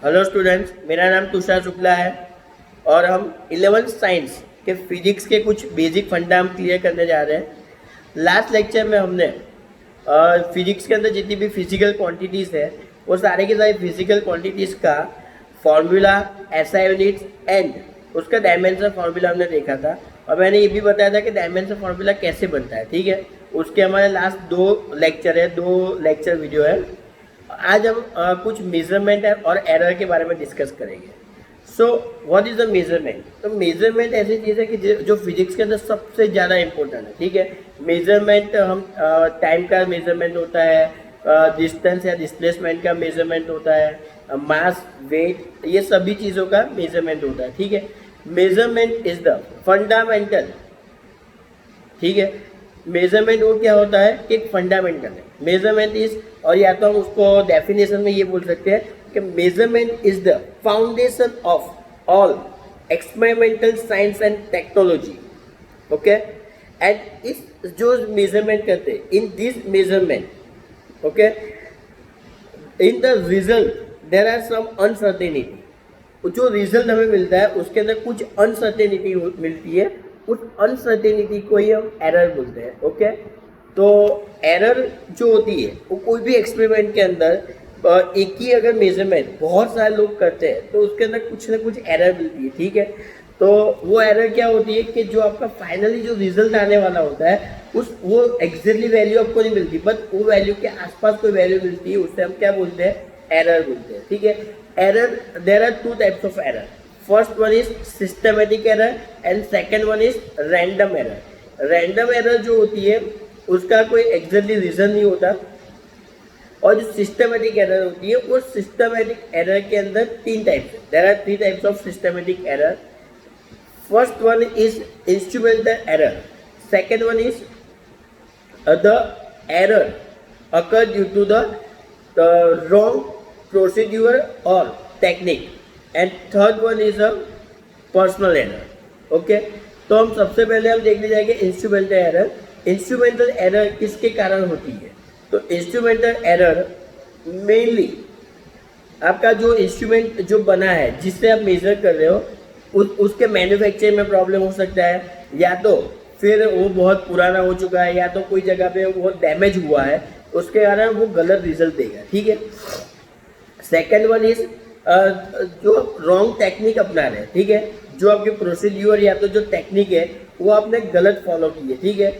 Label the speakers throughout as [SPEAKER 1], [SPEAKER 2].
[SPEAKER 1] Hello students, मेरा नाम तुषार शुक्ला है और हम 11th साइंस के फिजिक्स के कुछ बेसिक फंडा हम क्लियर करने जा रहे हैं। लास्ट लेक्चर में हमने फिजिक्स के अंदर जितनी भी फिजिकल क्वांटिटीज़ है वो सारे के सारे फिजिकल क्वांटिटीज़ का फॉर्मूला, एसआई यूनिट्स एंड उसका डायमेंशन फार्मूला हमने देखा था। और मैंने ये भी बताया था कि डायमेंशन फार्मूला कैसे बनता है। ठीक है, उसके हमारे लास्ट दो लेक्चर वीडियो है। आज हम कुछ मेजरमेंट और एरर के बारे में डिस्कस करेंगे। So what is the measurement? तो मेजरमेंट ऐसी चीज़ है कि जो फिजिक्स के अंदर सबसे ज़्यादा इंपॉर्टेंट है। ठीक है, मेजरमेंट हम टाइम का मेजरमेंट होता है, डिस्टेंस या डिस्प्लेसमेंट का मेजरमेंट होता है, मास, वेट, ये सभी चीज़ों का मेजरमेंट होता है। ठीक है, मेजरमेंट इज द फंडामेंटल। ठीक है, मेजरमेंट वो क्या होता है कि एक फंडामेंटल है। मेजरमेंट इज, और या तो हम उसको डेफिनेशन में ये बोल सकते हैं कि measurement is the foundation of all experimental science and technology. Okay, and इस जो मेजरमेंट करते हैं, in this measurement, okay, in the result there are some uncertainty. जो रिजल्ट हमें मिलता है उसके अंदर कुछ अनसर्टेनिटी मिलती है, उस अनसर्टेनिटी को ही हम एरर बोलते हैं। ओके, तो एरर जो होती है वो कोई भी एक्सपेरिमेंट के अंदर एक ही अगर मेजरमेंट बहुत सारे लोग करते हैं तो उसके अंदर कुछ ना कुछ एरर मिलती है। ठीक है, तो वो एरर क्या होती है कि जो आपका फाइनली जो रिजल्ट आने वाला होता है वो एग्जैक्टली वैल्यू आपको नहीं मिलती, बट वो वैल्यू के आसपास कोई वैल्यू मिलती है, उससे हम क्या बोलते हैं? एरर बोलते हैं। ठीक है, error, there are two types of error. First one is systematic error and second one is random error. Random error जो होती है उसका कोई एग्जैक्टली रीजन नहीं होता, और जो सिस्टमेटिक एरर होती है वो सिस्टमेटिक एरर के अंदर तीन टाइप्स है। There are three types of systematic error. First one is instrumental error, second one is the error occur due to the wrong procedure or technique, and third one is a personal error. Okay, तो हम सबसे पहले हम देखने जाएंगे instrumental error. Instrumental error किसके कारण होती है? तो इंस्ट्रूमेंटल एरर मेनली आपका जो इंस्ट्रूमेंट जो बना है जिससे आप मेजर कर रहे हो उसके मैन्युफैक्चरिंग में प्रॉब्लम हो सकता है, या तो फिर वो बहुत पुराना हो चुका है, या तो कोई जगह पे वो डैमेज हुआ है, उसके कारण वो गलत रिजल्ट देगा। ठीक है, सेकेंड वन इज जो रॉन्ग टेक्निक अपना रहे हैं। ठीक है, जो आपके प्रोसीड्यूर या तो जो टेक्निक है वो आपने गलत फॉलो की है। ठीक है,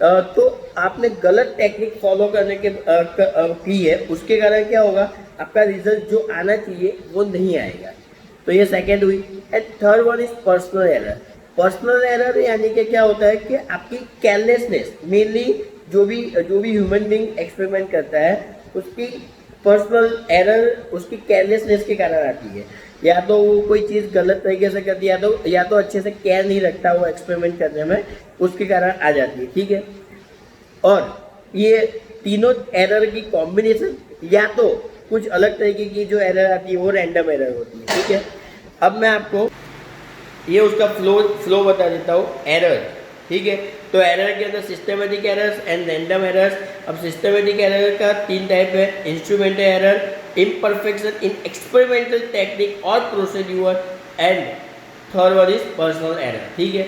[SPEAKER 1] तो आपने गलत टेक्निक फॉलो करने के की है, उसके कारण क्या होगा? आपका रिजल्ट जो आना चाहिए वो नहीं आएगा। तो ये सेकेंड हुई। And third one is personal error. Personal error यानी कि क्या होता है कि आपकी केयरलेसनेस, मेनली जो भी ह्यूमन बीइंग एक्सपेरिमेंट करता है उसकी पर्सनल एरर उसकी केयरलेसनेस के कारण आती है। या तो वो कोई चीज़ गलत तरीके से करती है, या तो अच्छे से केयर नहीं रखता वो एक्सपेरिमेंट करने में, उसके कारण आ जाती है। ठीक है, और ये तीनों एरर की कॉम्बिनेशन या तो कुछ अलग तरीके की जो एरर आती है वो रैंडम एरर होती है। ठीक है, अब मैं आपको ये उसका फ्लो बता देता हूँ एरर। ठीक है, तो एरर के अंदर systematic errors and random errors. अब सिस्टमेटिक एरर का तीन टाइप है: instrumental error, imperfection in experimental technique और procedure, and third one is personal error. ठीक है,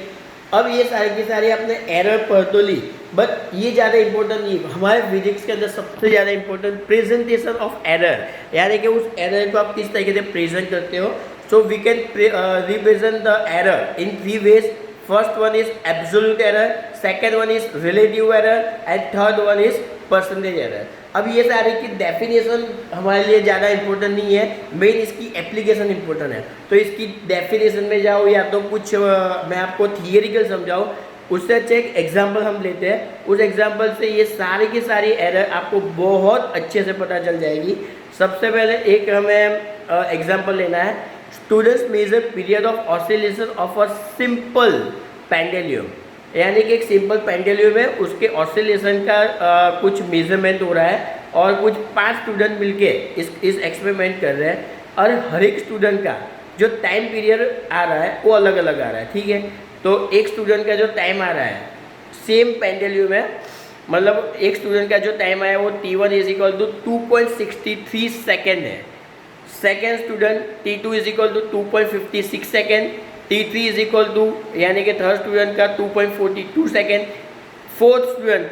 [SPEAKER 1] अब ये सारी की सारी आपने एरर पढ़ तो ली, बट ये ज़्यादा इंपॉर्टेंट नहीं। हमारे फिजिक्स के अंदर सबसे ज़्यादा इंपॉर्टेंट प्रेजेंटेशन ऑफ एरर, यानी कि उस एरर को आप किस तरीके से प्रेजेंट करते हो। So we can represent the error in three ways. First one is absolute error, second one is relative error, and third one is percentage error. अब ये सारे की डेफिनेशन हमारे लिए ज़्यादा इंपॉर्टेंट नहीं है, मेन इसकी एप्लीकेशन इंपॉर्टेंट है। तो इसकी डेफिनेशन में जाओ या तो कुछ मैं आपको थियरिकल समझाऊँ, उससे अच्छे एक एग्जाम्पल हम लेते हैं। उस एग्जाम्पल से ये सारी की सारी एरर आपको बहुत अच्छे से पता चल जाएगी। सबसे पहले एक हमें एग्जाम्पल लेना है। Students measure period of oscillation of a simple pendulum, यानी कि एक सिंपल पेंडुलम है उसके ऑसिलेशन का कुछ मेजरमेंट हो रहा है, और कुछ 5 स्टूडेंट मिलके इस एक्सपेरिमेंट कर रहे हैं, और हर एक स्टूडेंट का जो टाइम पीरियड आ रहा है वो अलग अलग आ रहा है। ठीक है, तो एक स्टूडेंट का जो टाइम आ रहा है सेम पेंडुलम है, मतलब एक स्टूडेंट का जो टाइम आया वो T1 is equal to 2.63 second है। Second student T2 is equal to 2.56 second, T3 is equal to यानी कि थर्ड स्टूडेंट का 2.42 second, fourth student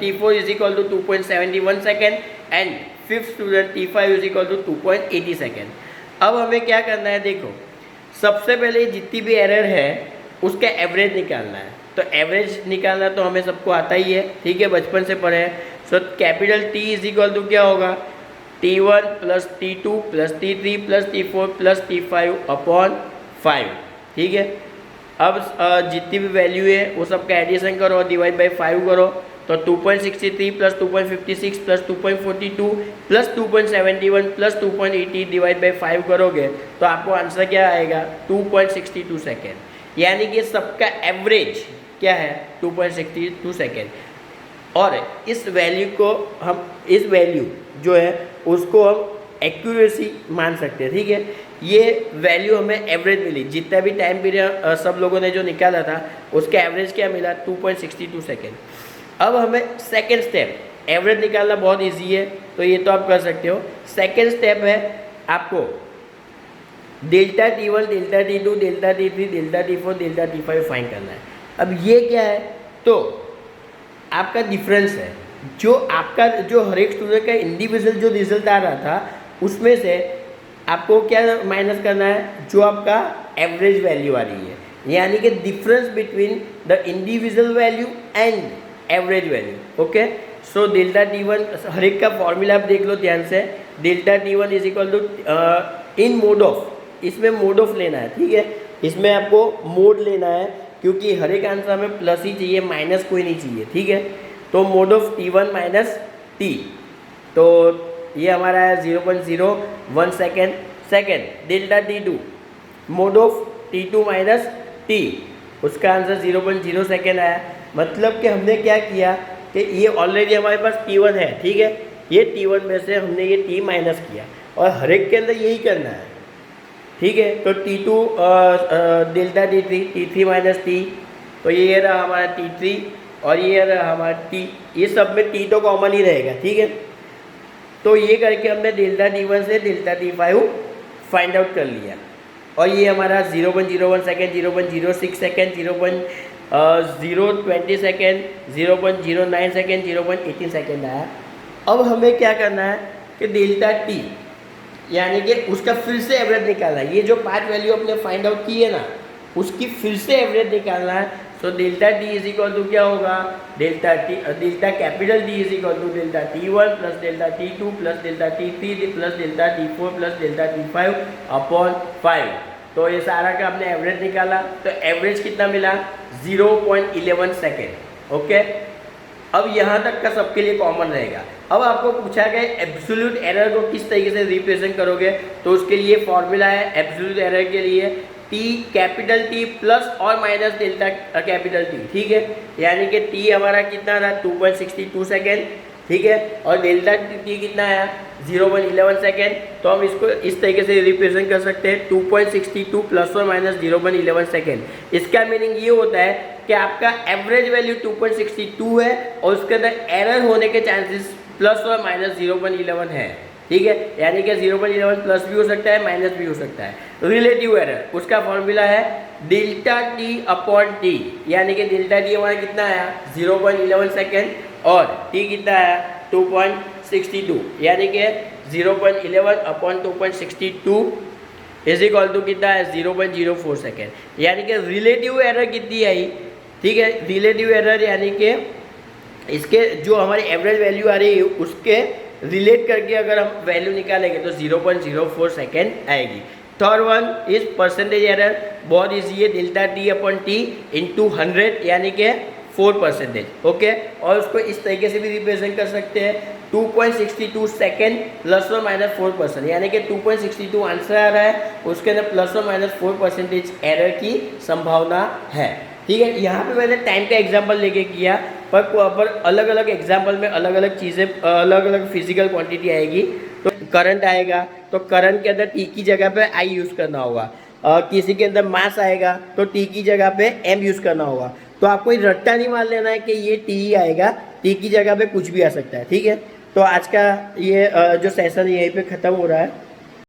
[SPEAKER 1] T4 is equal to 2.71 second and fifth student T5 is equal to 2.80 second. अब हमें क्या करना है, देखो सबसे पहले जितनी भी एरर है उसका एवरेज निकालना है। तो एवरेज निकालना तो हमें सबको आता ही है, ठीक है, बचपन से पढ़े हैं। So capital T is equal to क्या होगा, T1 plus T2 plus T3 plus T4 plus T5 upon 5, ठीक है। अब जितनी भी वैल्यू है वो सबका एडिशन करो और डिवाइड बाई 5 करो, तो 2.63 plus 2.56 plus 2.42 plus 2.71 plus 2.80 divide by 5 करोगे तो आपको आंसर क्या आएगा, 2.62 सेकेंड। यानी कि सबका एवरेज क्या है, 2.62 सेकेंड। और इस वैल्यू को हम, इस वैल्यू जो है उसको हम एक्यूरेसी मान सकते हैं, ठीक है। ये वैल्यू हमें एवरेज मिली, जितना भी टाइम पीरियड सब लोगों ने जो निकाला था उसका एवरेज क्या मिला, 2.62 सेकेंड। अब हमें सेकेंड स्टेप एवरेज निकालना बहुत इजी है, तो ये तो आप कर सकते हो। सेकेंड स्टेप है आपको delta T1, delta T2, delta T3, delta T4, delta T5 find करना है। अब ये क्या है, तो आपका डिफरेंस है, जो आपका जो हर एक स्टूडेंट का इंडिविजुअल जो रिजल्ट आ रहा था उसमें से आपको क्या माइनस करना है, जो आपका एवरेज वैल्यू आ रही है, यानी कि difference between the individual value and average value. Okay, so delta T1 हर एक का फॉर्मूला आप देख लो ध्यान से। Delta T1 is equal to in mod of, इसमें मोड ऑफ लेना है, ठीक है, इसमें आपको मोड लेना है क्योंकि हर एक आंसर में प्लस ही चाहिए, माइनस कोई नहीं चाहिए, ठीक है। तो mode of T1 minus T, तो ये हमारा है 0.01 second. Second delta T2 mode of T2 minus T, उसका आंसर 0.0 सेकेंड आया। मतलब कि हमने क्या किया कि ये ऑलरेडी हमारे पास T1 है, ठीक है, ये T1 में से हमने ये T माइनस किया और हर एक के अंदर यही करना है, ठीक है। तो T2 delta T3 minus T, तो ये रहा हमारा T3 और ये रहा हमारा T, ये सब में T तो कॉमन ही रहेगा, ठीक है। तो ये करके हमने डेल्टा T1 से डेल्टा T5 फाइंड आउट कर लिया और ये हमारा 0.01 second, 0.06 second, 0.020 second, 0.09 second, 0.18 second आया। अब हमें क्या करना है कि डेल्टा T यानी कि उसका फिर से एवरेज निकालना है। ये जो 5 वैल्यू अपने फाइंड आउट की है ना, उसकी फिर से एवरेज निकालना है। तो delta T is equal to क्या होगा, delta capital D is equal to delta T1 plus delta T2 plus delta T3 plus delta T4 plus delta T5 upon 5। तो ये सारा का आपने एवरेज निकाला, तो एवरेज कितना मिला, 0.11 सेकेंड। ओके, अब यहाँ तक का सबके लिए कॉमन रहेगा। अब आपको पूछा गया एब्सोल्यूट एरर को किस तरीके से रिप्रेजेंट करोगे, तो उसके लिए फॉर्मूला है एब्सोल्यूट एरर के लिए T कैपिटल T प्लस और माइनस डेल्टा कैपिटल T, ठीक है। यानी कि T हमारा कितना था, 2.62 सेकेंड, ठीक है, और डेल्टा T कितना आया, 0.11 सेकेंड। तो हम इसको इस तरीके से रिप्रेजेंट कर सकते हैं 2.62 प्लस और माइनस 0.11 सेकेंड। इसका मीनिंग ये होता है कि आपका एवरेज वैल्यू 2.62 है और उसके अंदर एरर होने के चांसेस प्लस और माइनस 0.11 है, ठीक है। यानी कि 0.11 प्लस भी हो सकता है, माइनस भी हो सकता है। रिलेटिव एरर, उसका फॉर्मूला है डेल्टा T अपॉन T, यानी कि डेल्टा T हमारा कितना आया, 0.11 सेकेंड और T कितना आया, 2.62, यानी कि 0.11 अपॉन 2.62 इज इक्वल टू कितना है, 0.04 सेकेंड। यानी कि रिलेटिव एरर कितनी आई, ठीक है। रिलेटिव एरर यानी कि इसके जो हमारी एवरेज वैल्यू आ रही है उसके रिलेट करके अगर हम वैल्यू निकालेंगे तो 0.04 सेकेंड आएगी। Third one is percentage error, बहुत ईजी है, delta T upon T into 100 यानी कि 4%। ओके, और उसको इस तरीके से भी रिप्रेजेंट कर सकते हैं 2.62 सेकेंड प्लस और माइनस 4%, यानी कि 2.62 आंसर आ रहा है, उसके अंदर प्लस और माइनस 4% एरर की संभावना है, ठीक है। यहाँ पे मैंने टाइम का एग्जांपल लेके किया, पर अलग अलग एग्जांपल में अलग अलग चीज़ें, अलग अलग फिजिकल क्वांटिटी आएगी। तो करंट आएगा तो करंट के अंदर T की जगह पे I यूज़ करना होगा, किसी के अंदर मास आएगा तो T की जगह पे M यूज़ करना होगा। तो आपको रट्टा नहीं मान लेना है कि ये T ही आएगा, T की जगह पे कुछ भी आ सकता है, ठीक है। तो आज का ये जो सेशन यहीं पे ख़त्म हो रहा है।